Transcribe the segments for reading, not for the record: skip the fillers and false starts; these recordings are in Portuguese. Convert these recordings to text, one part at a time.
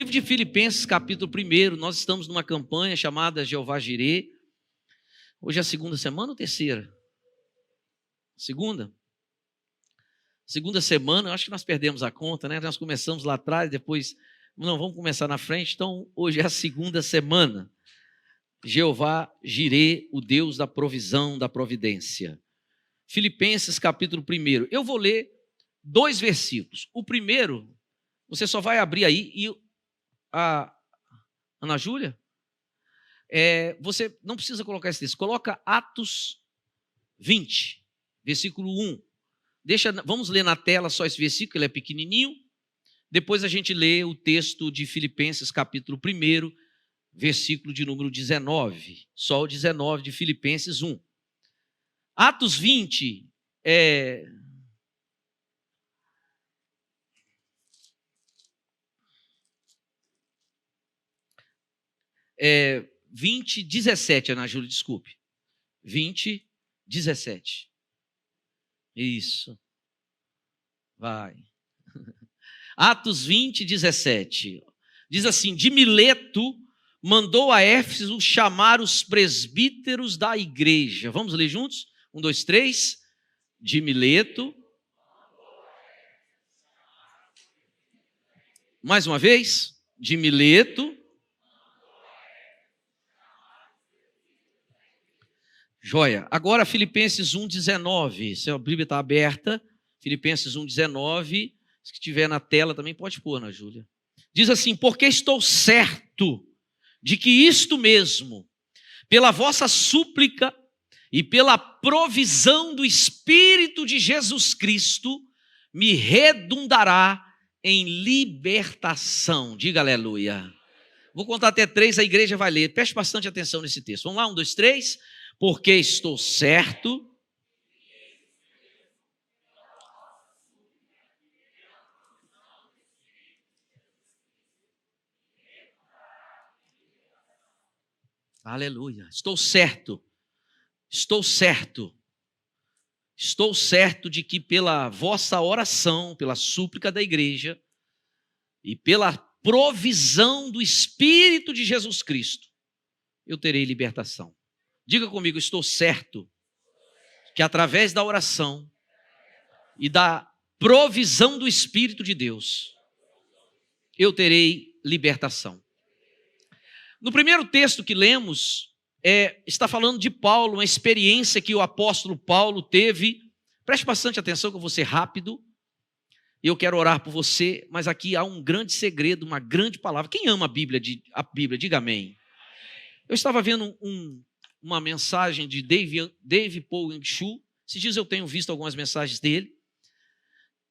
Livro de Filipenses, capítulo 1, nós estamos numa campanha chamada Jeová Jirê. Hoje é a segunda semana ou terceira? Segunda? Segunda semana, eu acho que nós perdemos a conta, né? Nós começamos lá atrás, depois, não, vamos começar na frente. Então, hoje é a segunda semana. Jeová Jirê, o Deus da provisão, da providência. Filipenses, capítulo 1. Eu vou ler 2 versículos. O primeiro, você só vai abrir aí e a Ana Júlia, você não precisa colocar esse texto, coloca Atos 20, versículo 1. Vamos ler na tela só esse versículo, ele é pequenininho. Depois a gente lê o texto de Filipenses, capítulo 1, versículo de número 19. Só o 19 de Filipenses 1. Atos 20 20, 17, Ana Júlia, desculpe. 20, 17. Isso. Vai. Atos 20, 17. Diz assim: de Mileto mandou a Éfeso chamar os presbíteros da igreja. Vamos ler juntos? 1, 2, 3. De Mileto. Mais uma vez. De Mileto. Joia. Agora Filipenses 1, 19. Se a Bíblia está aberta, Filipenses 1, 19. Se estiver na tela também pode pôr, Ana Júlia. Diz assim: porque estou certo de que isto mesmo, pela vossa súplica e pela provisão do Espírito de Jesus Cristo, me redundará em libertação. Diga aleluia. Vou contar até 3, a igreja vai ler. Preste bastante atenção nesse texto. Vamos lá, 1, 2, 3. Porque estou certo. Aleluia. Estou certo. Estou certo. Estou certo de que pela vossa oração, pela súplica da igreja e pela provisão do Espírito de Jesus Cristo, eu terei libertação. Diga comigo: estou certo que através da oração e da provisão do Espírito de Deus, eu terei libertação. No primeiro texto que lemos, está falando de Paulo, uma experiência que o apóstolo Paulo teve. Preste bastante atenção que eu vou ser rápido. Eu quero orar por você, mas aqui há um grande segredo, uma grande palavra. Quem ama a Bíblia, diga amém. Eu estava vendo uma mensagem de Dave Paul Chu. Esses dias eu tenho visto algumas mensagens dele.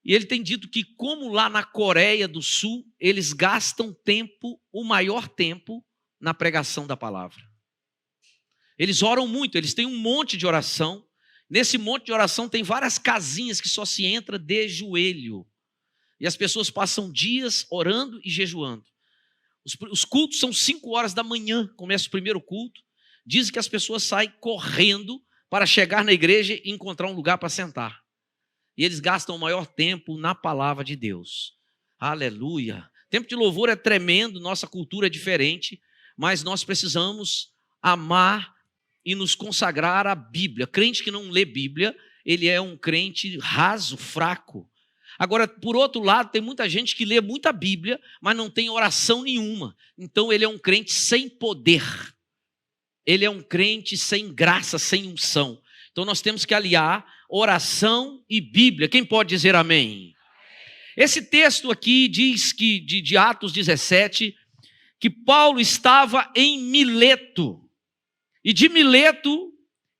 E ele tem dito que, como lá na Coreia do Sul, eles gastam tempo, o maior tempo, na pregação da palavra. Eles oram muito, eles têm um monte de oração. Nesse monte de oração tem várias casinhas que só se entra de joelho. E as pessoas passam dias orando e jejuando. Os cultos são 5 horas da manhã, começa o primeiro culto. Dizem que as pessoas saem correndo para chegar na igreja e encontrar um lugar para sentar. E eles gastam o maior tempo na palavra de Deus. Aleluia. Tempo de louvor é tremendo, nossa cultura é diferente, mas nós precisamos amar e nos consagrar à Bíblia. Crente que não lê Bíblia, ele é um crente raso, fraco. Agora, por outro lado, tem muita gente que lê muita Bíblia, mas não tem oração nenhuma. Então ele é um crente sem poder. Ele é um crente sem graça, sem unção. Então nós temos que aliar oração e Bíblia. Quem pode dizer amém? Esse texto aqui diz que de Atos 17, que Paulo estava em Mileto. E de Mileto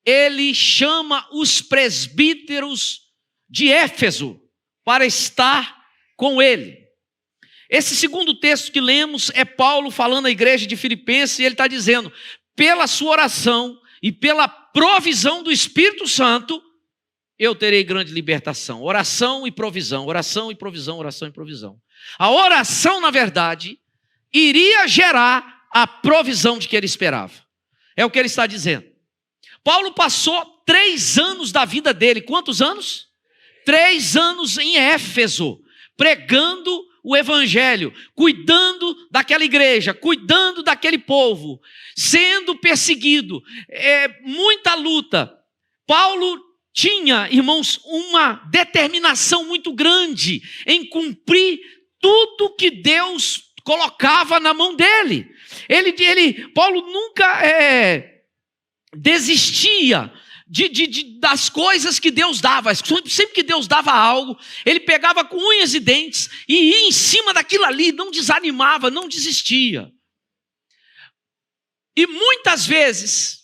ele chama os presbíteros de Éfeso para estar com ele. Esse segundo texto que lemos é Paulo falando à igreja de Filipenses, e ele está dizendo: pela sua oração e pela provisão do Espírito Santo, eu terei grande libertação. Oração e provisão, oração e provisão, oração e provisão. A oração, na verdade, iria gerar a provisão de que ele esperava. É o que ele está dizendo. Paulo passou 3 anos da vida dele. Quantos anos? 3 anos em Éfeso, pregando o evangelho, cuidando daquela igreja, cuidando daquele povo, sendo perseguido, muita luta. Paulo tinha, irmãos, uma determinação muito grande em cumprir tudo que Deus colocava na mão dele. Paulo nunca desistia das coisas que Deus dava. Sempre que Deus dava algo, ele pegava com unhas e dentes e ia em cima daquilo ali, não desanimava, não desistia. E muitas vezes,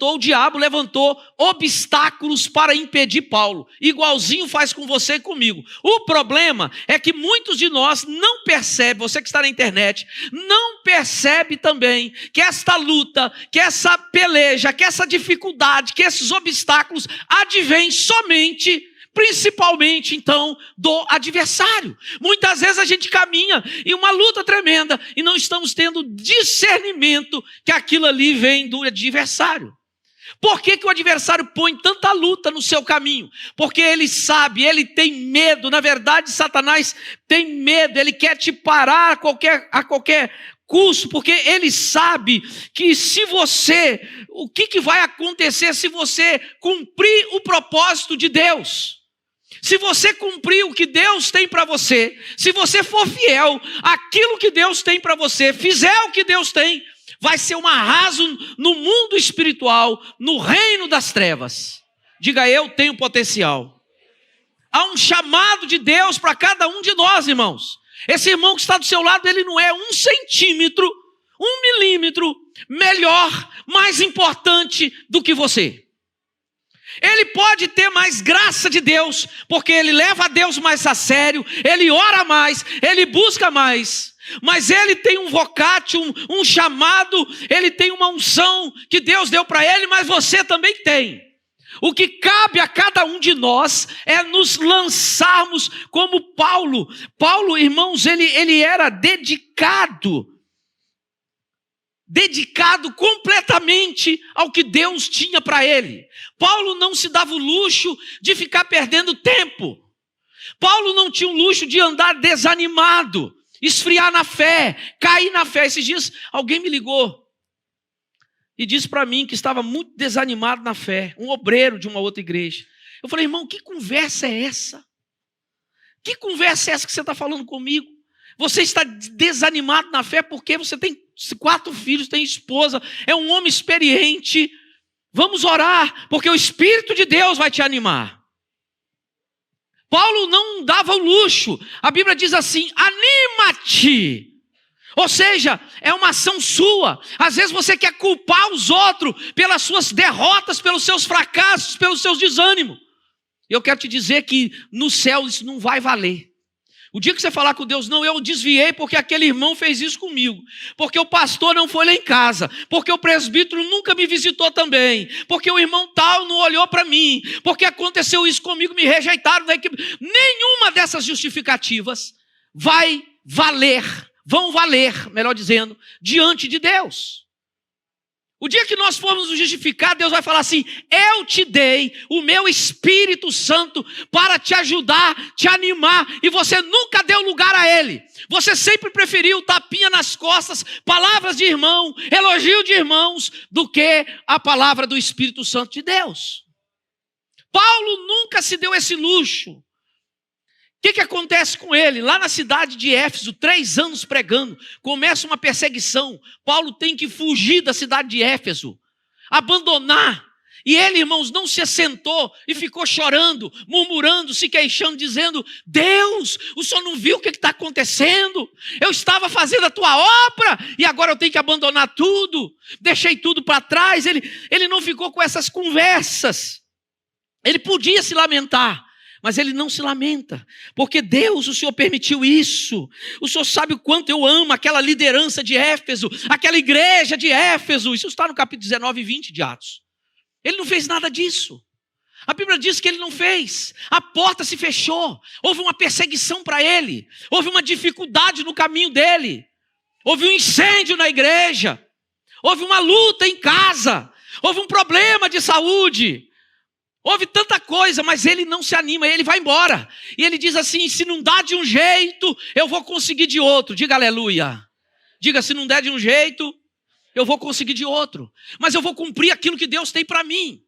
o diabo levantou obstáculos para impedir Paulo. Igualzinho faz com você e comigo. O problema é que muitos de nós não percebem, você que está na internet, não percebe também que esta luta, que essa peleja, que essa dificuldade, que esses obstáculos advêm somente, principalmente, então, do adversário. Muitas vezes a gente caminha em uma luta tremenda e não estamos tendo discernimento que aquilo ali vem do adversário. Por que o adversário põe tanta luta no seu caminho? Porque ele sabe, ele tem medo. Na verdade, Satanás tem medo, ele quer te parar a qualquer custo, porque ele sabe que o que vai acontecer se você cumprir o propósito de Deus? Se você cumprir o que Deus tem para você, se você for fiel àquilo que Deus tem para você, fizer o que Deus tem, vai ser um arraso no mundo espiritual, no reino das trevas. Diga, eu tenho potencial. Há um chamado de Deus para cada um de nós, irmãos. Esse irmão que está do seu lado, ele não é 1 centímetro, 1 milímetro melhor, mais importante do que você. Ele pode ter mais graça de Deus, porque ele leva a Deus mais a sério, ele ora mais, ele busca mais. Mas ele tem um vocátil, um chamado, ele tem uma unção que Deus deu para ele, mas você também tem. O que cabe a cada um de nós é nos lançarmos como Paulo. Paulo, irmãos, ele era dedicado completamente ao que Deus tinha para ele. Paulo não se dava o luxo de ficar perdendo tempo. Paulo não tinha o luxo de andar desanimado, esfriar na fé, cair na fé. Esses dias alguém me ligou e disse para mim que estava muito desanimado na fé, um obreiro de uma outra igreja. Eu falei, irmão, que conversa é essa? Que conversa é essa que você está falando comigo? Você está desanimado na fé porque você tem 4 filhos, tem esposa, é um homem experiente. Vamos orar, porque o Espírito de Deus vai te animar. Paulo não dava o luxo. A Bíblia diz assim, anima-te. Ou seja, é uma ação sua. Às vezes você quer culpar os outros pelas suas derrotas, pelos seus fracassos, pelos seus desânimos. Eu quero te dizer que no céu isso não vai valer. O dia que você falar com Deus, não, eu desviei porque aquele irmão fez isso comigo, porque o pastor não foi lá em casa, porque o presbítero nunca me visitou também, porque o irmão tal não olhou para mim, porque aconteceu isso comigo, me rejeitaram da equipe. Nenhuma dessas justificativas vão valer, melhor dizendo, diante de Deus. O dia que nós formos nos justificar, Deus vai falar assim, eu te dei o meu Espírito Santo para te ajudar, te animar, e você nunca deu lugar a Ele. Você sempre preferiu tapinha nas costas, palavras de irmão, elogio de irmãos, do que a palavra do Espírito Santo de Deus. Paulo nunca se deu esse luxo. O que acontece com ele? Lá na cidade de Éfeso, 3 anos pregando, começa uma perseguição. Paulo tem que fugir da cidade de Éfeso, abandonar. E ele, irmãos, não se assentou e ficou chorando, murmurando, se queixando, dizendo, Deus, o Senhor não viu o que está acontecendo? Eu estava fazendo a tua obra e agora eu tenho que abandonar tudo. Deixei tudo para trás. Ele não ficou com essas conversas. Ele podia se lamentar. Mas ele não se lamenta, porque Deus, o Senhor permitiu isso. O Senhor sabe o quanto eu amo aquela liderança de Éfeso, aquela igreja de Éfeso. Isso está no capítulo 19 e 20 de Atos. Ele não fez nada disso. A Bíblia diz que ele não fez. A porta se fechou. Houve uma perseguição para ele. Houve uma dificuldade no caminho dele. Houve um incêndio na igreja. Houve uma luta em casa. Houve um problema de saúde. Houve tanta coisa, mas ele não se anima, ele vai embora. E ele diz assim: se não dá de um jeito, eu vou conseguir de outro. Diga aleluia. Diga, se não der de um jeito, eu vou conseguir de outro. Mas eu vou cumprir aquilo que Deus tem para mim.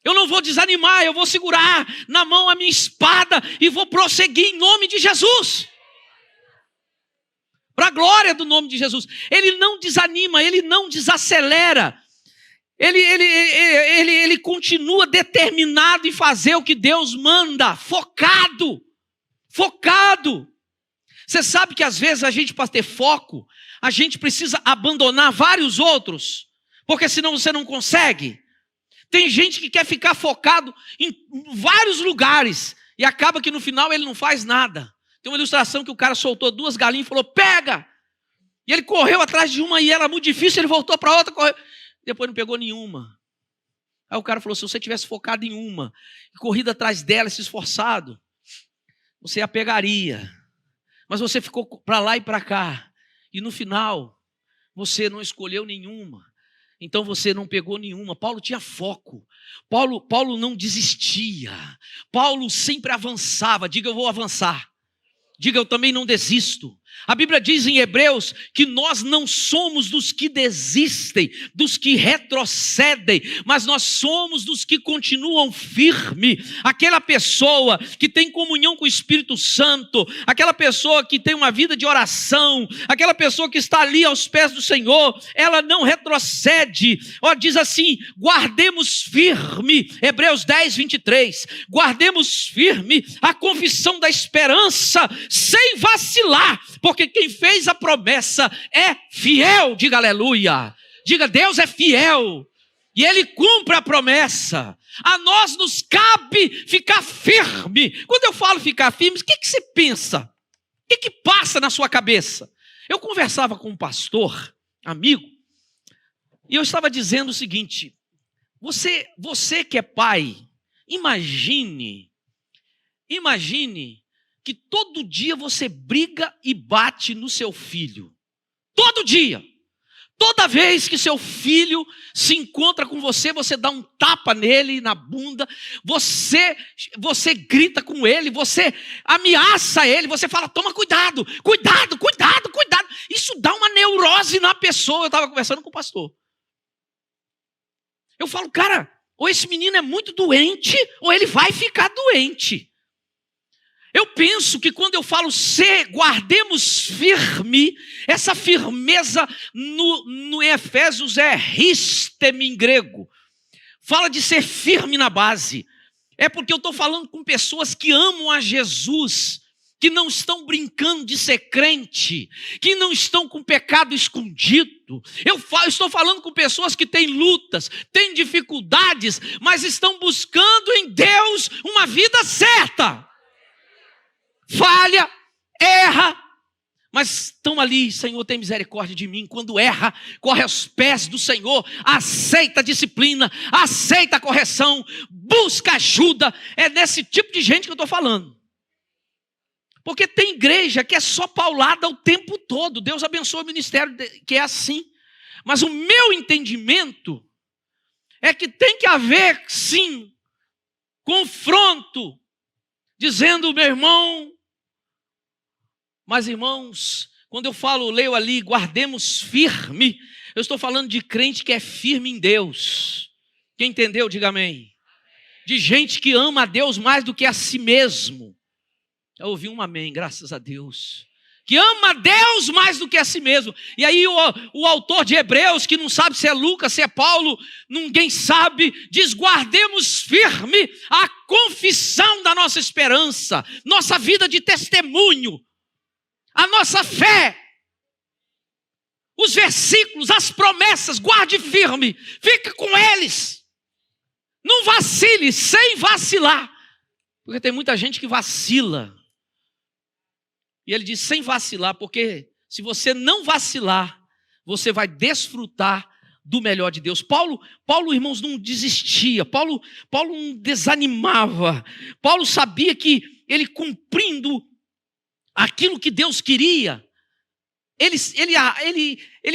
Eu não vou desanimar, eu vou segurar na mão a minha espada e vou prosseguir em nome de Jesus. Para a glória do nome de Jesus. Ele não desanima, ele não desacelera. Ele continua determinado em fazer o que Deus manda, focado. Você sabe que às vezes a gente, para ter foco, a gente precisa abandonar vários outros, porque senão você não consegue. Tem gente que quer ficar focado em vários lugares e acaba que no final ele não faz nada. Tem uma ilustração que o cara soltou 2 galinhas e falou: pega! E ele correu atrás de uma e era muito difícil, ele voltou para outra, correu. Depois não pegou nenhuma. Aí o cara falou: se você tivesse focado em uma e corrido atrás dela, se esforçado, você a pegaria. Mas você ficou para lá e para cá. E no final, você não escolheu nenhuma. Então você não pegou nenhuma. Paulo tinha foco. Paulo não desistia. Paulo sempre avançava. Diga, eu vou avançar. Diga, eu também não desisto. A Bíblia diz em Hebreus que nós não somos dos que desistem, dos que retrocedem, mas nós somos dos que continuam firmes. Aquela pessoa que tem comunhão com o Espírito Santo, aquela pessoa que tem uma vida de oração, aquela pessoa que está ali aos pés do Senhor, ela não retrocede. Diz assim: guardemos firme, Hebreus 10, 23, guardemos firme a confissão da esperança, sem vacilar, porque quem fez a promessa é fiel. Diga aleluia. Diga, Deus é fiel e Ele cumpre a promessa. A nós nos cabe ficar firme. Quando eu falo ficar firme, o que você pensa? O que passa na sua cabeça? Eu conversava com um pastor, amigo, e eu estava dizendo o seguinte: você que é pai, imagine que todo dia você briga e bate no seu filho. Todo dia. Toda vez que seu filho se encontra com você, você dá um tapa nele na bunda, você grita com ele, você ameaça ele, você fala: toma cuidado, cuidado. Isso dá uma neurose na pessoa. Eu estava conversando com o pastor. Eu falo: cara, ou esse menino é muito doente, ou ele vai ficar doente. Eu penso que quando eu falo guardemos firme, essa firmeza no Efésios é ristemi em grego. Fala de ser firme na base. É porque eu estou falando com pessoas que amam a Jesus, que não estão brincando de ser crente, que não estão com pecado escondido. Eu estou falando com pessoas que têm lutas, têm dificuldades, mas estão buscando em Deus uma vida certa. Falha, erra, mas estão ali: Senhor, tem misericórdia de mim. Quando erra, corre aos pés do Senhor, aceita a disciplina, aceita a correção, busca ajuda. É desse tipo de gente que eu estou falando. Porque tem igreja que é só paulada o tempo todo. Deus abençoa o ministério que é assim. Mas o meu entendimento é que tem que haver, sim, confronto, dizendo: meu irmão. Mas irmãos, quando eu leio ali, guardemos firme, eu estou falando de crente que é firme em Deus. Quem entendeu, diga amém. De gente que ama a Deus mais do que a si mesmo. Eu ouvi um amém, graças a Deus. Que ama a Deus mais do que a si mesmo. E aí o autor de Hebreus, que não sabe se é Lucas, se é Paulo, ninguém sabe, diz: guardemos firme a confissão da nossa esperança, nossa vida de testemunho, a nossa fé, os versículos, as promessas, guarde firme, fica com eles, não vacile, sem vacilar, porque tem muita gente que vacila, e ele diz sem vacilar, porque se você não vacilar, você vai desfrutar do melhor de Deus. Paulo, irmãos, não desistia, Paulo não desanimava, Paulo sabia que ele cumprindo aquilo que Deus queria, ele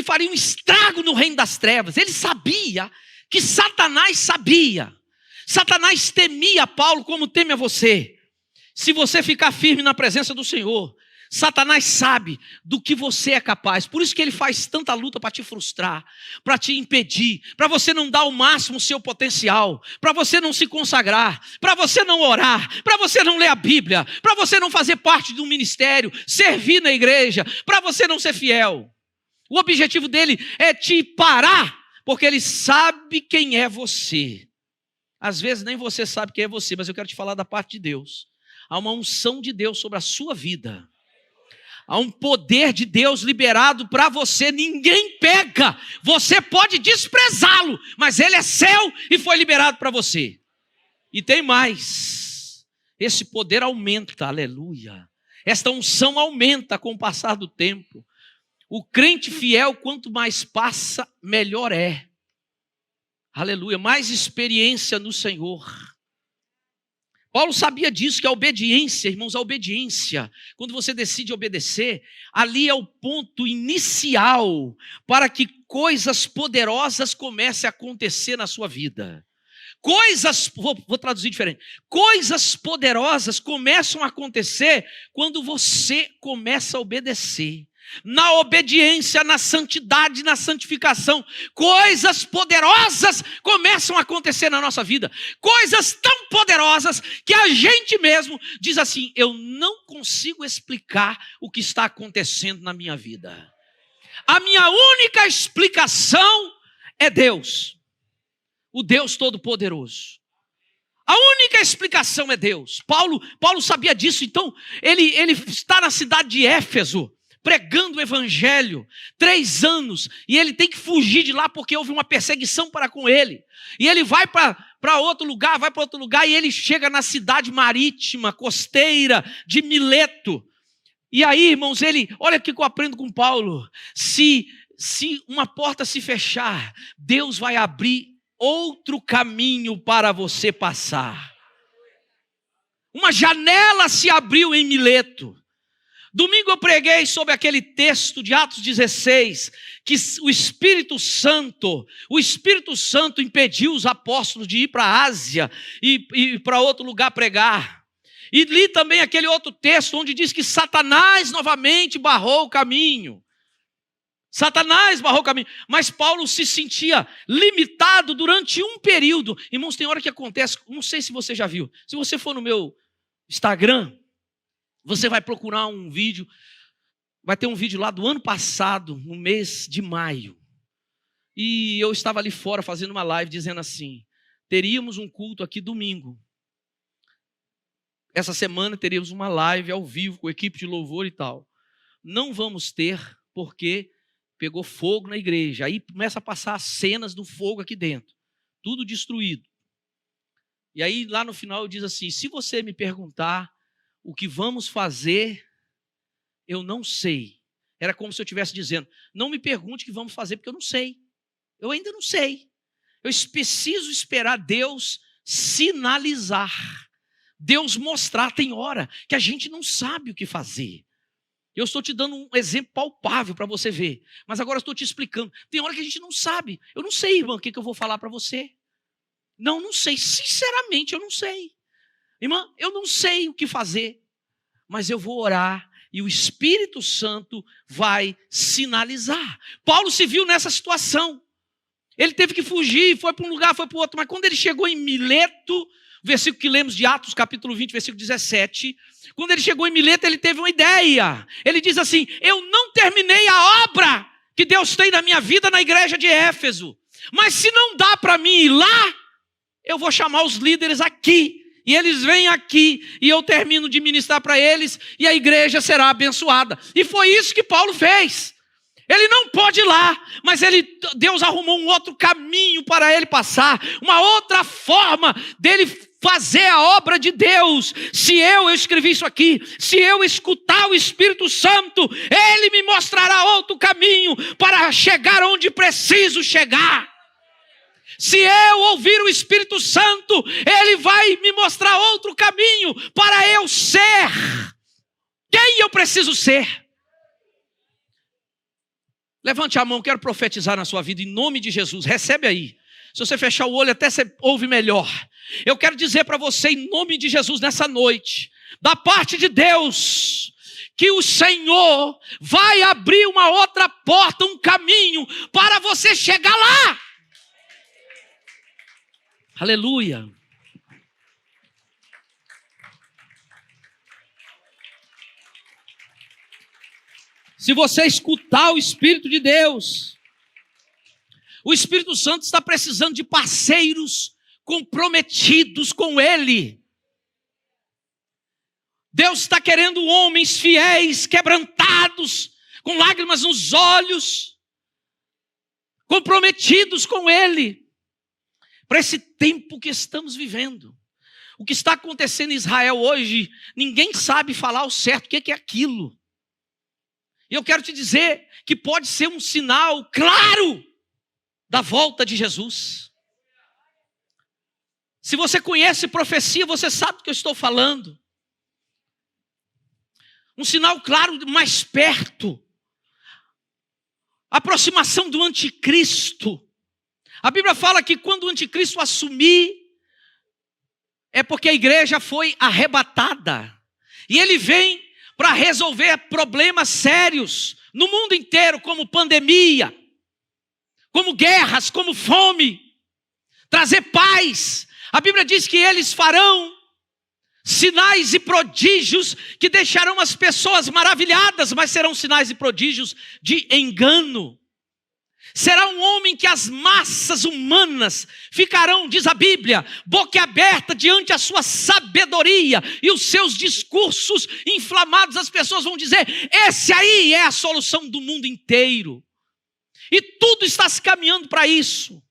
faria um estrago no reino das trevas. Ele sabia que Satanás sabia. Satanás temia Paulo como teme a você. Se você ficar firme na presença do Senhor, Satanás sabe do que você é capaz. Por isso que ele faz tanta luta para te frustrar, para te impedir, para você não dar ao máximo o seu potencial, para você não se consagrar, para você não orar, para você não ler a Bíblia, para você não fazer parte de um ministério, servir na igreja, para você não ser fiel. O objetivo dele é te parar, porque ele sabe quem é você. Às vezes nem você sabe quem é você, mas eu quero te falar da parte de Deus. Há uma unção de Deus sobre a sua vida. Há um poder de Deus liberado para você, ninguém pega. Você pode desprezá-lo, mas ele é seu e foi liberado para você. E tem mais. Esse poder aumenta, aleluia. Esta unção aumenta com o passar do tempo. O crente fiel, quanto mais passa, melhor é. Aleluia, mais experiência no Senhor. Paulo sabia disso, que a obediência, irmãos, a obediência, quando você decide obedecer, ali é o ponto inicial para que coisas poderosas comecem a acontecer na sua vida. Vou traduzir diferente. Coisas poderosas começam a acontecer quando você começa a obedecer. Na obediência, na santidade, na santificação, coisas poderosas começam a acontecer na nossa vida. Coisas tão poderosas que a gente mesmo diz assim: eu não consigo explicar o que está acontecendo na minha vida. A minha única explicação é Deus, o Deus Todo-Poderoso. A única explicação é Deus. Paulo sabia disso, então ele está na cidade de Éfeso, pregando o evangelho, 3 anos, e ele tem que fugir de lá porque houve uma perseguição para com ele. E ele vai para outro lugar, e ele chega na cidade marítima, costeira de Mileto. E aí, irmãos, olha o que eu aprendo com Paulo: se uma porta se fechar, Deus vai abrir outro caminho para você passar. Uma janela se abriu em Mileto. Domingo eu preguei sobre aquele texto de Atos 16, que o Espírito Santo impediu os apóstolos de ir para a Ásia e para outro lugar pregar. E li também aquele outro texto onde diz que Satanás novamente barrou o caminho. Mas Paulo se sentia limitado durante um período. Irmãos, tem hora que acontece, não sei se você já viu, se você for no meu Instagram, você vai procurar um vídeo, vai ter um vídeo lá do ano passado, no mês de maio. E eu estava ali fora fazendo uma live dizendo assim: teríamos um culto aqui domingo. Essa semana teríamos uma live ao vivo com a equipe de louvor e tal. Não vamos ter, porque pegou fogo na igreja. Aí começa a passar as cenas do fogo aqui dentro. Tudo destruído. E aí lá no final diz assim: se você me perguntar o que vamos fazer, eu não sei. Era como se eu estivesse dizendo: não me pergunte o que vamos fazer, porque eu não sei. Eu ainda não sei. Eu preciso esperar Deus sinalizar. Deus mostrar. Tem hora que a gente não sabe o que fazer. Eu estou te dando um exemplo palpável para você ver. Mas agora eu estou te explicando. Tem hora que a gente não sabe. Eu não sei, irmã, o que eu vou falar para você. Não sei. Sinceramente, eu não sei. Irmã, eu não sei o que fazer, mas eu vou orar e o Espírito Santo vai sinalizar. Paulo se viu nessa situação. Ele teve que fugir, foi para um lugar, foi para o outro. Mas quando ele chegou em Mileto, versículo que lemos de Atos, capítulo 20, versículo 17, quando ele chegou em Mileto, ele teve uma ideia. Ele diz assim: eu não terminei a obra que Deus tem na minha vida na igreja de Éfeso. Mas se não dá para mim ir lá, eu vou chamar os líderes aqui. E eles vêm aqui e eu termino de ministrar para eles e a igreja será abençoada. E foi isso que Paulo fez. Ele não pôde ir lá, mas Deus arrumou um outro caminho para ele passar, uma outra forma dele fazer a obra de Deus. Se eu escrevi isso aqui, se eu escutar o Espírito Santo, Ele me mostrará outro caminho para chegar onde preciso chegar. Se eu ouvir o Espírito Santo, Ele vai me mostrar outro caminho para eu ser quem eu preciso ser. Levante a mão, quero profetizar na sua vida em nome de Jesus. Recebe aí. Se você fechar o olho, até você ouve melhor. Eu quero dizer para você, em nome de Jesus, nessa noite, da parte de Deus, que o Senhor vai abrir uma outra porta, um caminho, para você chegar lá. Aleluia. Se você escutar o Espírito de Deus, o Espírito Santo está precisando de parceiros comprometidos com Ele. Deus está querendo homens fiéis, quebrantados, com lágrimas nos olhos, comprometidos com Ele, para esse tempo que estamos vivendo. O que está acontecendo em Israel hoje, ninguém sabe falar ao certo o que é aquilo. E eu quero te dizer que pode ser um sinal claro da volta de Jesus. Se você conhece profecia, você sabe do que eu estou falando. Um sinal claro mais perto. A aproximação do anticristo. A Bíblia fala que quando o anticristo assumir, é porque a igreja foi arrebatada. E ele vem para resolver problemas sérios no mundo inteiro, como pandemia, como guerras, como fome, trazer paz. A Bíblia diz que eles farão sinais e prodígios que deixarão as pessoas maravilhadas, mas serão sinais e prodígios de engano. Será um homem que as massas humanas ficarão, diz a Bíblia, boquiaberta diante a sua sabedoria e os seus discursos inflamados. As pessoas vão dizer, esse aí é a solução do mundo inteiro. E tudo está se caminhando para isso.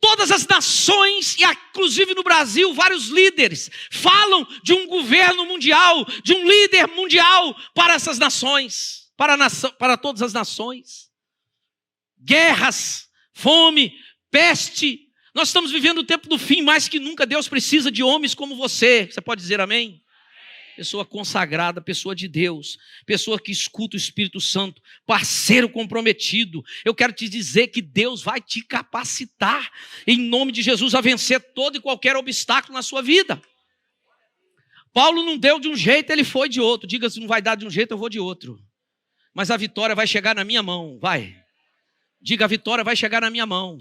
Todas as nações, e inclusive no Brasil, vários líderes falam de um governo mundial, de um líder mundial para essas nações, para todas as nações. Guerras, fome, peste. Nós estamos vivendo o tempo do fim, mais que nunca Deus precisa de homens como você. Você pode dizer amém? Pessoa consagrada, pessoa de Deus, pessoa que escuta o Espírito Santo, parceiro comprometido. Eu quero te dizer que Deus vai te capacitar, em nome de Jesus, a vencer todo e qualquer obstáculo na sua vida. Paulo não deu de um jeito, ele foi de outro. Diga, se não vai dar de um jeito, eu vou de outro. Mas a vitória vai chegar na minha mão, vai. Diga, a vitória vai chegar na minha mão.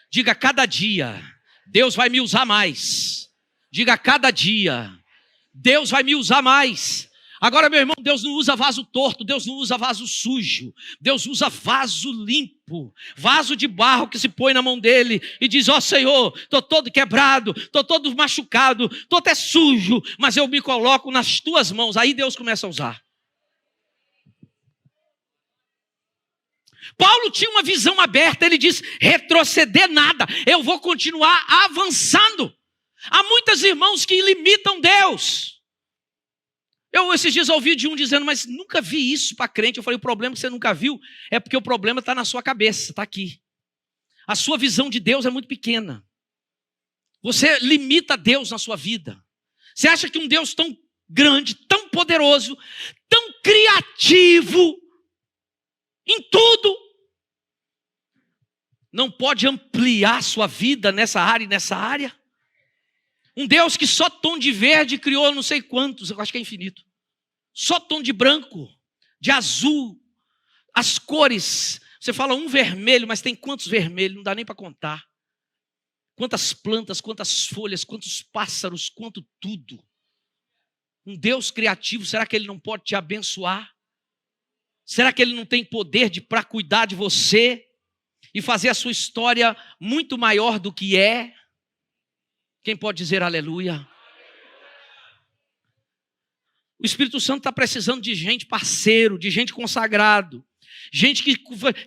Diga, cada dia, Deus vai me usar mais. Diga, cada dia, Deus vai me usar mais. Agora, meu irmão, Deus não usa vaso torto, Deus não usa vaso sujo. Deus usa vaso limpo, vaso de barro que se põe na mão dele e diz, ó Senhor, estou todo quebrado, estou todo machucado, estou até sujo, mas eu me coloco nas tuas mãos. Aí Deus começa a usar. Paulo tinha uma visão aberta, ele diz, retroceder nada, eu vou continuar avançando. Há muitos irmãos que limitam Deus. Eu esses dias ouvi de um dizendo, mas nunca vi isso para crente. Eu falei, o problema que você nunca viu é porque o problema está na sua cabeça, está aqui. A sua visão de Deus é muito pequena. Você limita Deus na sua vida. Você acha que um Deus tão grande, tão poderoso, tão criativo, em tudo, não pode ampliar sua vida nessa área e nessa área? Um Deus que só tom de verde criou não sei quantos, eu acho que é infinito. Só tom de branco, de azul, as cores. Você fala um vermelho, mas tem quantos vermelhos? Não dá nem para contar. Quantas plantas, quantas folhas, quantos pássaros, quanto tudo. Um Deus criativo, será que Ele não pode te abençoar? Será que Ele não tem poder para cuidar de você e fazer a sua história muito maior do que é? Quem pode dizer aleluia? O Espírito Santo está precisando de gente parceiro, de gente consagrado. Gente que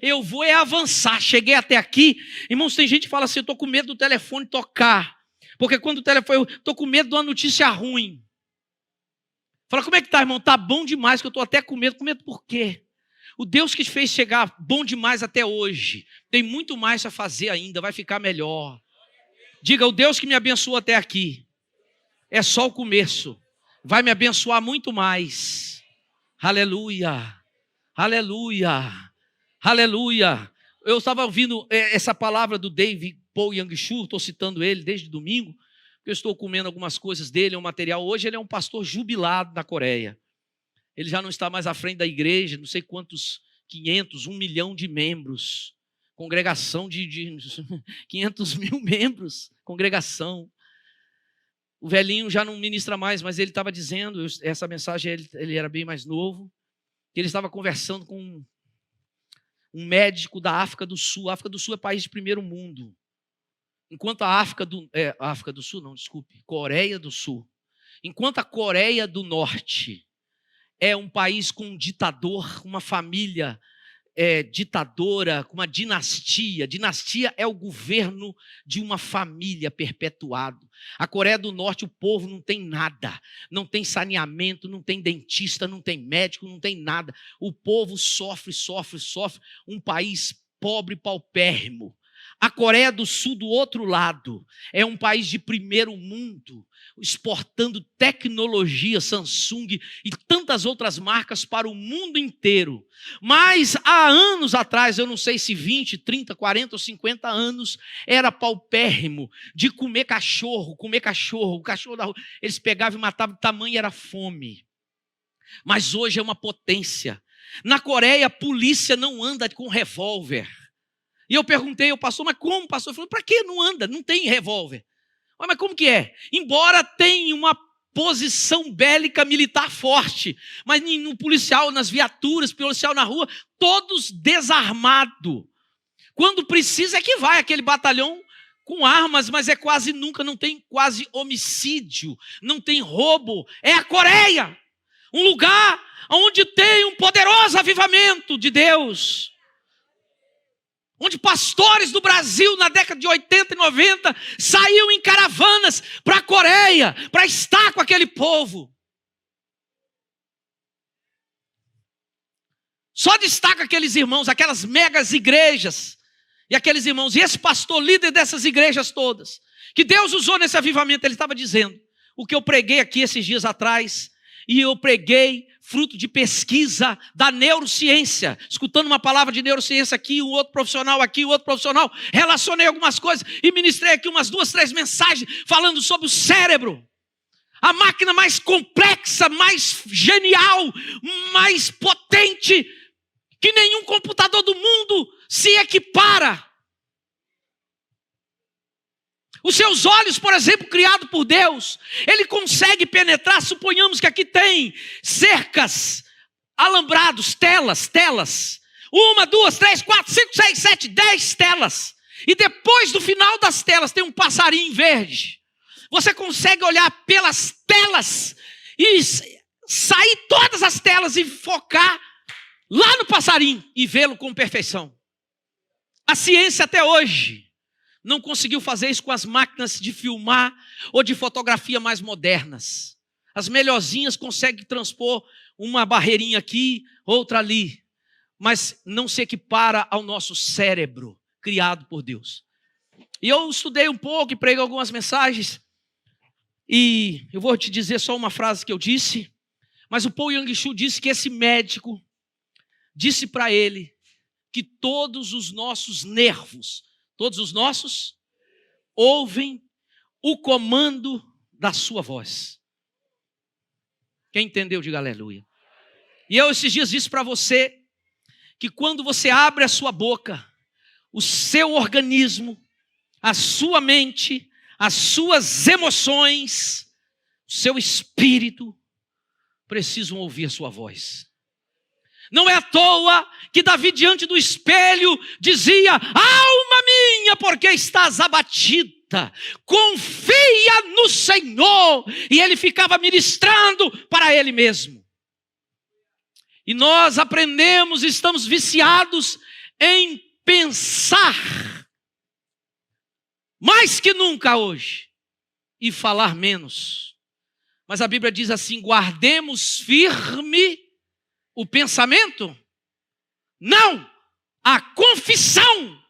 eu vou avançar, cheguei até aqui. Irmãos, tem gente que fala assim, eu estou com medo do telefone tocar. Porque quando o telefone, eu estou com medo de uma notícia ruim. Fala, como é que tá, irmão? Tá bom demais, que eu estou até com medo. Com medo por quê? O Deus que fez chegar bom demais até hoje, tem muito mais a fazer ainda, vai ficar melhor. Diga, o Deus que me abençoou até aqui, é só o começo. Vai me abençoar muito mais. Aleluia, aleluia, aleluia. eu estava ouvindo essa palavra do David Paul Yang-Chu, estou citando ele desde domingo, porque eu estou comendo algumas coisas dele, é um material. Hoje ele é um pastor jubilado na Coreia. Ele já não está mais à frente da igreja, não sei quantos, 500, 1 milhão de membros. Congregação de 500 mil membros, congregação. O velhinho já não ministra mais, mas ele estava dizendo, essa mensagem, ele era bem mais novo, que ele estava conversando com um médico da África do Sul. A África do Sul é país de primeiro mundo. Enquanto a África do Sul, não, desculpe, Coreia do Sul. Enquanto a Coreia do Norte é um país com um ditador, uma família ditadora, com uma dinastia. Dinastia é o governo de uma família perpetuado. A Coreia do Norte, o povo não tem nada. Não tem saneamento, não tem dentista, não tem médico, não tem nada. O povo sofre. Um país pobre, paupérrimo. A Coreia do Sul, do outro lado, é um país de primeiro mundo, exportando tecnologia, Samsung e tantas outras marcas para o mundo inteiro. Mas há anos atrás, eu não sei se 20, 30, 40 ou 50 anos, era paupérrimo de comer cachorro, o cachorro da rua. Eles pegavam e matavam, o tamanho era fome. Mas hoje é uma potência. Na Coreia, a polícia não anda com revólver. E eu perguntei ao pastor, mas como, pastor? Ele falou, para que não anda? Não tem revólver. Mas como que é? Embora tenha uma posição bélica militar forte, mas no policial, nas viaturas, policial na rua, todos desarmados. Quando precisa é que vai aquele batalhão com armas, mas é quase nunca, não tem quase homicídio, não tem roubo. É a Coreia, um lugar onde tem um poderoso avivamento de Deus. Onde pastores do Brasil, na década de 80 e 90, saíam em caravanas para a Coreia, para estar com aquele povo. Só destaca aqueles irmãos, aquelas megas igrejas, e aqueles irmãos, e esse pastor líder dessas igrejas todas, que Deus usou nesse avivamento. Ele estava dizendo, o que eu preguei aqui esses dias atrás, e eu preguei fruto de pesquisa da neurociência, escutando uma palavra de neurociência aqui, um outro profissional aqui, outro profissional, relacionei algumas coisas e ministrei aqui umas 2, 3 mensagens falando sobre o cérebro, a máquina mais complexa, mais genial, mais potente, que nenhum computador do mundo se equipara. Os seus olhos, por exemplo, criado por Deus, ele consegue penetrar, suponhamos que aqui tem cercas, alambrados, telas. 1, 2, 3, 4, 5, 6, 7, 10 telas. E depois do final das telas tem um passarinho verde. Você consegue olhar pelas telas e sair todas as telas e focar lá no passarinho e vê-lo com perfeição. A ciência até hoje não conseguiu fazer isso com as máquinas de filmar ou de fotografia mais modernas. As melhorzinhas conseguem transpor uma barreirinha aqui, outra ali, mas não se equipara ao nosso cérebro criado por Deus. E eu estudei um pouco e preguei algumas mensagens, e eu vou te dizer só uma frase que eu disse, mas o Paul Yang-Chu disse que esse médico disse para ele que todos os nossos nervos, todos os nossos, ouvem o comando da sua voz. Quem entendeu, diga aleluia. E eu esses dias disse para você, que quando você abre a sua boca, o seu organismo, a sua mente, as suas emoções, o seu espírito, precisam ouvir a sua voz. Não é à toa que Davi, diante do espelho, dizia: alma minha, porque estás abatida, confia no Senhor. E ele ficava ministrando para ele mesmo. E nós aprendemos, estamos viciados em pensar mais que nunca hoje e falar menos. Mas a Bíblia diz assim: guardemos firme o pensamento, não, a confissão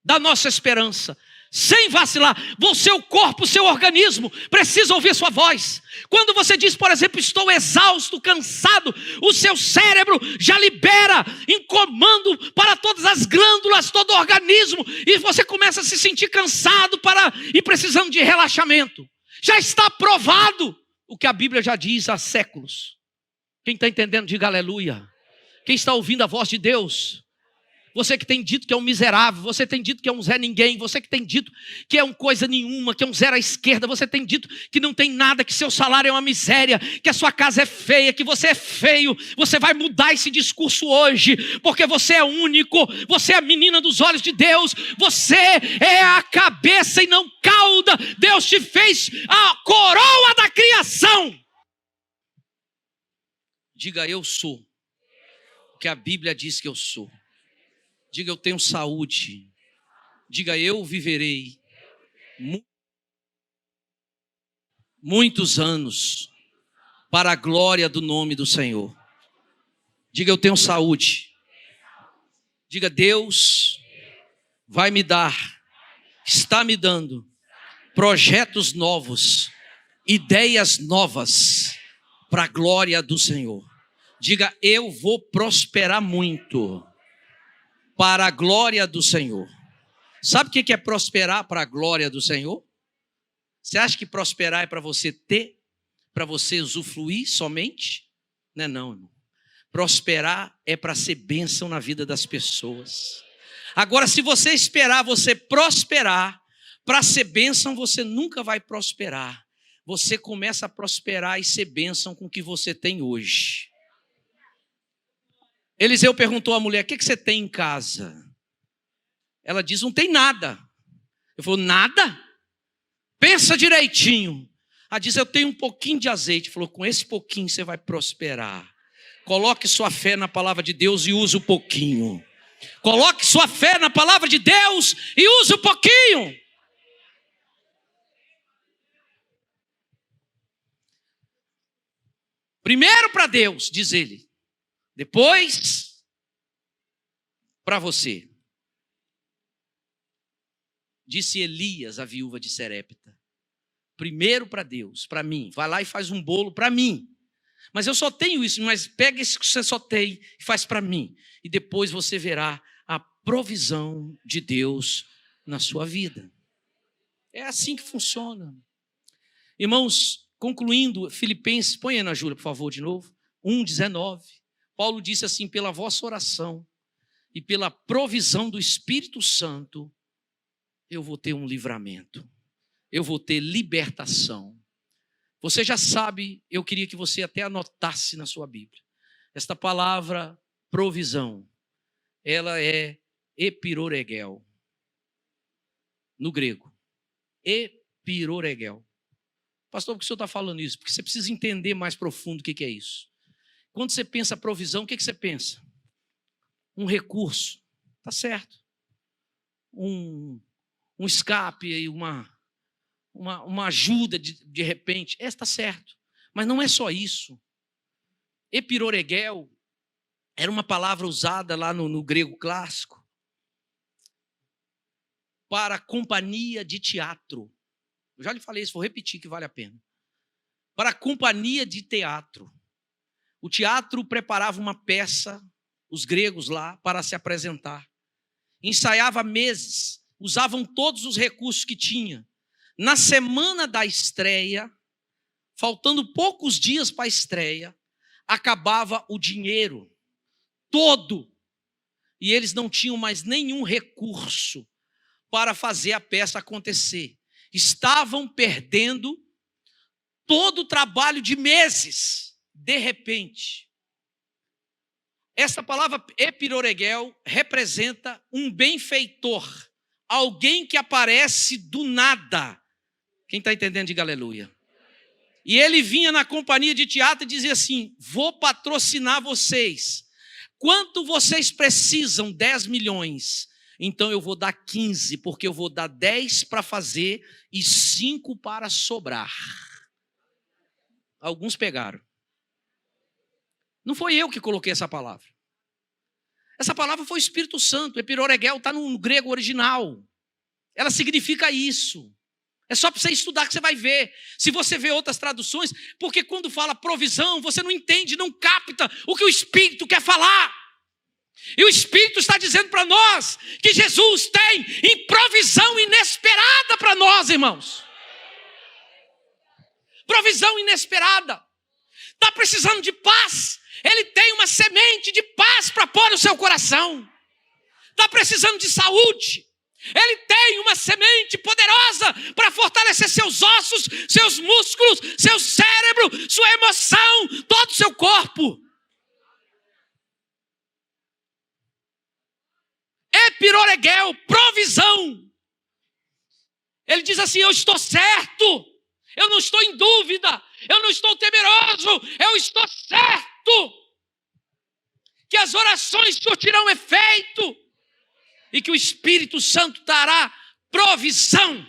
da nossa esperança, sem vacilar. O seu corpo, o seu organismo precisa ouvir sua voz. Quando você diz, por exemplo, estou exausto, cansado, o seu cérebro já libera em comando para todas as glândulas, todo o organismo, e você começa a se sentir cansado e precisando de relaxamento. Já está provado o que a Bíblia já diz há séculos. Quem está entendendo, diga aleluia. Quem está ouvindo a voz de Deus? Você que tem dito que é um miserável, você tem dito que é um Zé Ninguém, você que tem dito que é um coisa nenhuma, que é um zero à esquerda, você tem dito que não tem nada, que seu salário é uma miséria, que a sua casa é feia, que você é feio. Você vai mudar esse discurso hoje, porque você é único, você é a menina dos olhos de Deus, você é a cabeça e não cauda. Deus te fez a coroa da criação. Diga, eu sou o que a Bíblia diz que eu sou. Diga, eu tenho saúde. Diga, eu viverei muitos anos para a glória do nome do Senhor. Diga, eu tenho saúde. Diga, Deus vai me dar, está me dando projetos novos, ideias novas para a glória do Senhor. Diga, eu vou prosperar muito para a glória do Senhor. Sabe o que é prosperar para a glória do Senhor? Você acha que prosperar é para você ter, para você usufruir somente? Não é não, irmão. Prosperar é para ser bênção na vida das pessoas. Agora, se você esperar você prosperar para ser bênção, você nunca vai prosperar. Você começa a prosperar e ser bênção com o que você tem hoje. Eliseu perguntou à mulher, o que você tem em casa? Ela diz, não tem nada. Ele falou, nada? Pensa direitinho. Ela diz, eu tenho um pouquinho de azeite. Ele falou, com esse pouquinho você vai prosperar. Coloque sua fé na palavra de Deus e use o pouquinho. Coloque sua fé na palavra de Deus e use o pouquinho. Primeiro para Deus, diz ele. Depois, para você. Disse Elias, a viúva de Serepta. Primeiro para Deus, para mim. Vai lá e faz um bolo para mim. Mas eu só tenho isso, mas pega isso que você só tem e faz para mim. E depois você verá a provisão de Deus na sua vida. É assim que funciona. Irmãos, concluindo, Filipenses, põe aí na Júlia, por favor, de novo. 1:19. Paulo disse assim, pela vossa oração e pela provisão do Espírito Santo, eu vou ter um livramento, eu vou ter libertação. Você já sabe, eu queria que você até anotasse na sua Bíblia. Esta palavra provisão, ela é epiroregel, no grego. Epiroregel. Pastor, por que o senhor está falando isso? Porque você precisa entender mais profundo o que é isso. Quando você pensa provisão, o que você pensa? Um recurso, tá certo. Um escape, uma ajuda de repente, está certo. Mas não é só isso. Epiroregel era uma palavra usada lá no grego clássico para companhia de teatro. Eu já lhe falei isso, vou repetir que vale a pena. Para a companhia de teatro. O teatro preparava uma peça, os gregos lá, para se apresentar. Ensaiava meses, usavam todos os recursos que tinha. Na semana da estreia, faltando poucos dias para a estreia, acabava o dinheiro todo. E eles não tinham mais nenhum recurso para fazer a peça acontecer. Estavam perdendo todo o trabalho de meses. De repente, essa palavra epiroregel representa um benfeitor, alguém que aparece do nada. Quem está entendendo, diga aleluia. E ele vinha na companhia de teatro e dizia assim, vou patrocinar vocês. Quanto vocês precisam? 10 milhões. Então eu vou dar 15, porque eu vou dar 10 para fazer e 5 para sobrar. Alguns pegaram. Não foi eu que coloquei essa palavra. Essa palavra foi o Espírito Santo. Epiroregel está no grego original. Ela significa isso. É só para você estudar que você vai ver. Se você vê outras traduções, porque quando fala provisão, você não entende, não capta o que o Espírito quer falar. E o Espírito está dizendo para nós que Jesus tem provisão inesperada para nós, irmãos. Provisão inesperada. Está precisando de paz? Ele tem uma semente de paz para pôr no seu coração. Está precisando de saúde? Ele tem uma semente poderosa para fortalecer seus ossos, seus músculos, seu cérebro, sua emoção, todo o seu corpo. Epiroregel, provisão. Ele diz assim: eu estou certo, eu não estou em dúvida, eu não estou temeroso, eu estou certo que as orações surtirão efeito e que o Espírito Santo dará provisão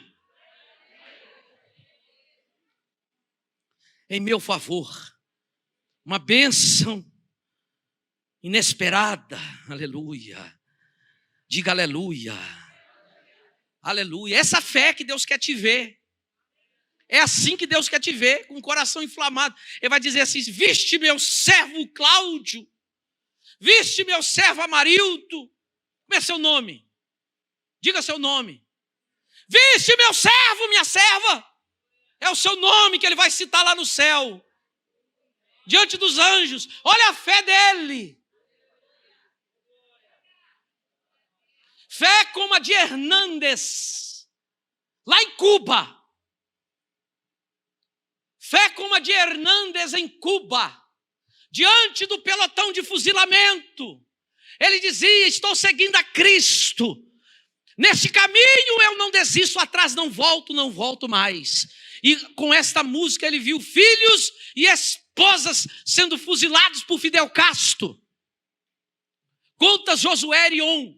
em meu favor. Uma bênção inesperada. Aleluia. Diga aleluia. Aleluia. Essa fé que Deus quer te ver. É assim que Deus quer te ver, com o coração inflamado. Ele vai dizer assim: viste meu servo Cláudio, viste meu servo Amarildo. Como é seu nome? Diga seu nome. Viste meu servo, minha serva. É o seu nome que ele vai citar lá no céu, diante dos anjos. Olha a fé dele. Fé como a de Hernández, lá em Cuba. Fé como a de Hernández em Cuba, diante do pelotão de fuzilamento. Ele dizia: estou seguindo a Cristo. Neste caminho eu não desisto, atrás não volto mais. E com esta música ele viu filhos e esposas sendo fuzilados por Fidel Castro. Conta Josué Erion.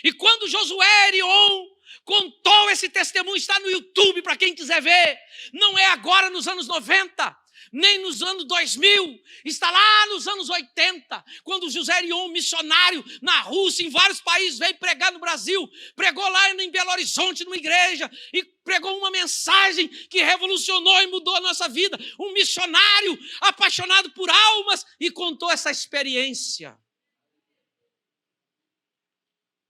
E quando Josué Erion contou esse testemunho, está no YouTube para quem quiser ver. Não é agora nos anos 90, nem nos anos 2000, está lá nos anos 80, quando José Erion, missionário na Rússia, em vários países, veio pregar no Brasil, pregou lá em Belo Horizonte, numa igreja, e pregou uma mensagem que revolucionou e mudou a nossa vida. Um missionário apaixonado por almas, e contou essa experiência.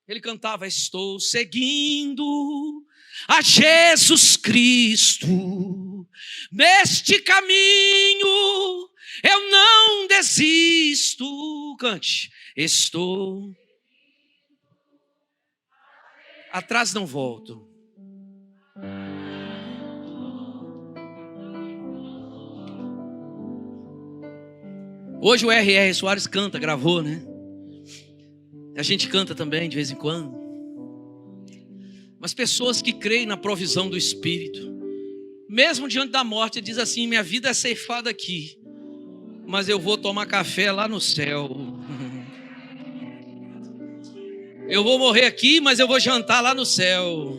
Ele cantava: estou seguindo a Jesus Cristo, neste caminho eu não desisto. Cante. Estou, atrás não volto. Hoje o R.R. Soares canta, gravou, né? A gente canta também de vez em quando. Mas pessoas que creem na provisão do Espírito, mesmo diante da morte, diz assim: minha vida é ceifada aqui, mas eu vou tomar café lá no céu. Eu vou morrer aqui, mas eu vou jantar lá no céu.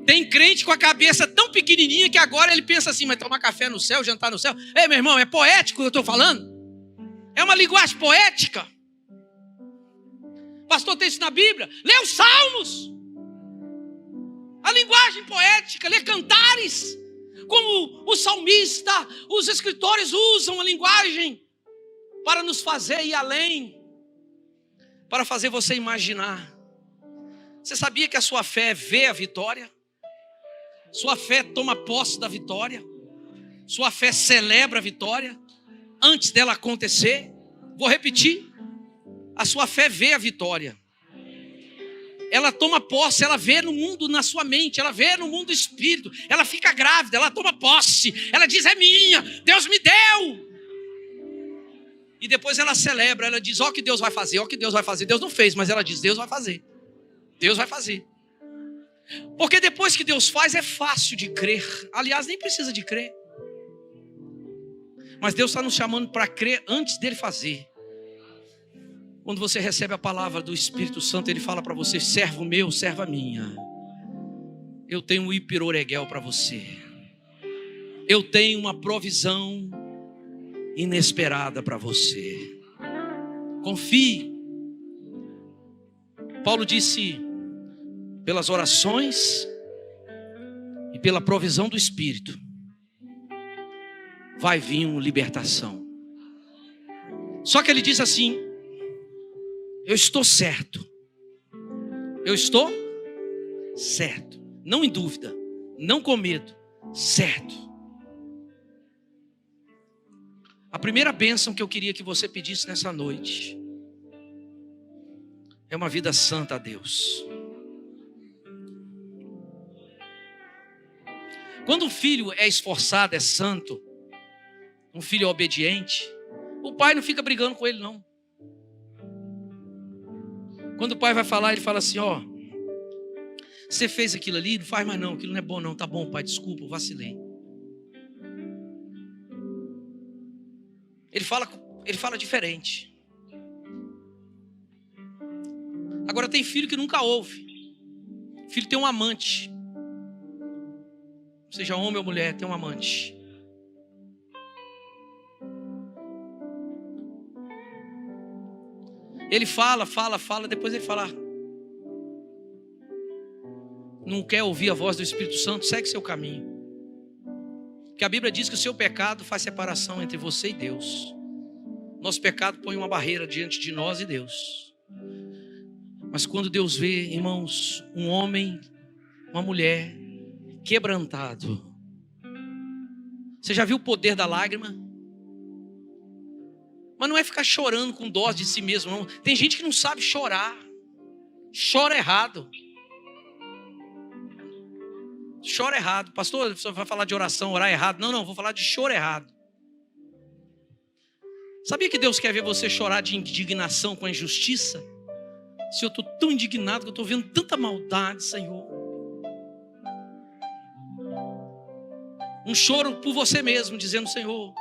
Tem crente com a cabeça tão pequenininha que agora ele pensa assim: mas tomar café no céu, jantar no céu? Ei, meu irmão, é poético o que eu estou falando? É uma linguagem poética. Pastor, tem isso na Bíblia? Lê os Salmos. A linguagem poética, lê cantares. Como o salmista, os escritores usam a linguagem para nos fazer ir além, para fazer você imaginar. Você sabia que a sua fé vê a vitória? Sua fé toma posse da vitória? Sua fé celebra a vitória antes dela acontecer? Vou repetir. A sua fé vê a vitória. Ela toma posse, ela vê no mundo, na sua mente, ela vê no mundo do espírito. Ela fica grávida, ela toma posse. Ela diz: é minha, Deus me deu. E depois ela celebra, ela diz: ó que Deus vai fazer, ó que Deus vai fazer. Deus não fez, mas ela diz: Deus vai fazer. Deus vai fazer. Porque depois que Deus faz, é fácil de crer. Aliás, nem precisa de crer. Mas Deus está nos chamando para crer antes dele fazer. Quando você recebe a palavra do Espírito Santo, ele fala para você: servo meu, serva minha, eu tenho um hiperoregel para você. Eu tenho uma provisão inesperada para você. Confie. Paulo disse: pelas orações e pela provisão do Espírito, vai vir uma libertação. Só que ele diz assim: eu estou certo. Eu estou certo. Não em dúvida, não com medo, certo. A primeira bênção que eu queria que você pedisse nessa noite é uma vida santa a Deus. Quando um filho é esforçado, é santo, um filho é obediente, o pai não fica brigando com ele, não. Quando o pai vai falar, ele fala assim: ó, você fez aquilo ali, não faz mais não, aquilo não é bom não, tá bom pai, desculpa, eu vacilei. Ele fala diferente. Agora tem filho que nunca ouve. Filho tem um amante. Seja homem ou mulher, tem um amante. Ele fala, depois ele fala: não quer ouvir a voz do Espírito Santo, segue seu caminho. Porque a Bíblia diz que o seu pecado faz separação entre você e Deus. Nosso pecado põe uma barreira diante de nós e Deus. Mas quando Deus vê, irmãos, um homem, uma mulher quebrantado. Você já viu o poder da lágrima? Mas não é ficar chorando com dó de si mesmo, não. Tem gente que não sabe chorar. Chora errado. Chora errado. Pastor, você vai falar de oração, orar errado. Não, vou falar de choro errado. Sabia que Deus quer ver você chorar de indignação com a injustiça? Se eu estou tão indignado que eu estou vendo tanta maldade, Senhor. Um choro por você mesmo, dizendo: Senhor,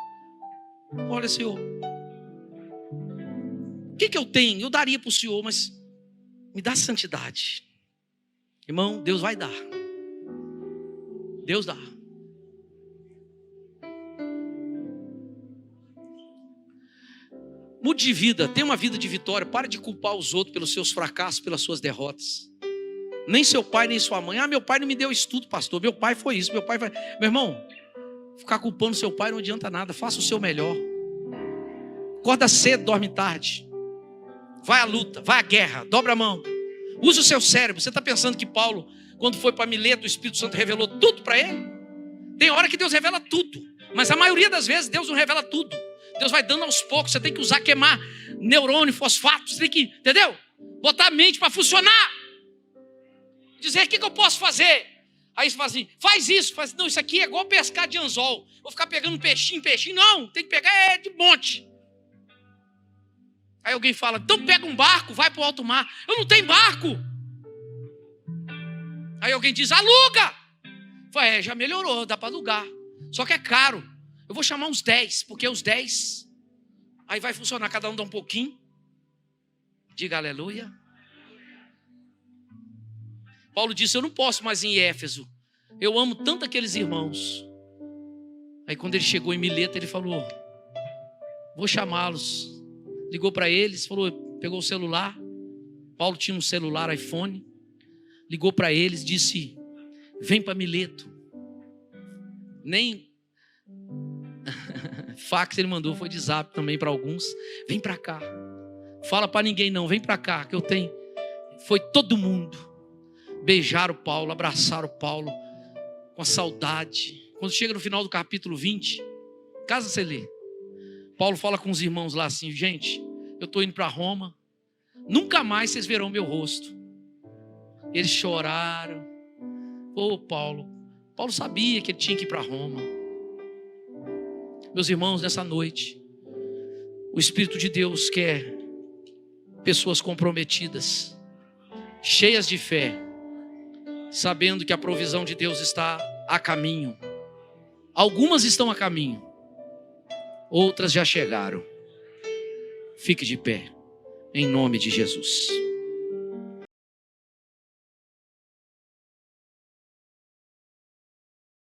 olha, Senhor, o que eu tenho? Eu daria para o Senhor, mas me dá santidade. Irmão, Deus vai dar. Deus dá. Mude de vida, tenha uma vida de vitória. Pare de culpar os outros pelos seus fracassos, pelas suas derrotas. Nem seu pai, nem sua mãe. Meu pai não me deu estudo, pastor. Meu pai foi isso, meu pai foi... Meu irmão, ficar culpando seu pai não adianta nada. Faça o seu melhor. Acorda cedo, dorme tarde. Vai à luta, vai à guerra, dobra a mão. Use o seu cérebro. Você está pensando que Paulo, quando foi para Mileto, o Espírito Santo revelou tudo para ele? Tem hora que Deus revela tudo, mas a maioria das vezes Deus não revela tudo. Deus vai dando aos poucos. Você tem que usar, queimar neurônio, fosfato. Você tem que, entendeu? Botar a mente para funcionar. Dizer: o que eu posso fazer? Aí você fala assim: faz isso. Não, isso aqui é igual pescar de anzol. Vou ficar pegando peixinho. Não, tem que pegar de monte. Aí alguém fala: então pega um barco, vai para o alto mar. Eu não tenho barco. Aí alguém diz: aluga. Fala: já melhorou, dá para alugar. Só que é caro. Eu vou chamar uns 10, porque os 10, aí vai funcionar, cada um dá um pouquinho. Diga aleluia. Paulo disse: eu não posso mais ir em Éfeso. Eu amo tanto aqueles irmãos. Aí quando ele chegou em Mileto, ele falou: vou chamá-los. Ligou para eles, falou, pegou o celular. Paulo tinha um celular iPhone. Ligou para eles, disse: vem para Mileto. Nem fax ele mandou, foi de zap também para alguns. Vem para cá. Fala para ninguém não, vem para cá que eu tenho. Foi todo mundo. Beijaram o Paulo, abraçaram o Paulo com a saudade. Quando chega no final do capítulo 20, casa você lê, Paulo fala com os irmãos lá assim: gente, eu estou indo para Roma, nunca mais vocês verão meu rosto. Eles choraram. Paulo sabia que ele tinha que ir para Roma. Meus irmãos, nessa noite, o Espírito de Deus quer pessoas comprometidas, cheias de fé, sabendo que a provisão de Deus está a caminho. Algumas estão a caminho, outras já chegaram. Fique de pé, em nome de Jesus.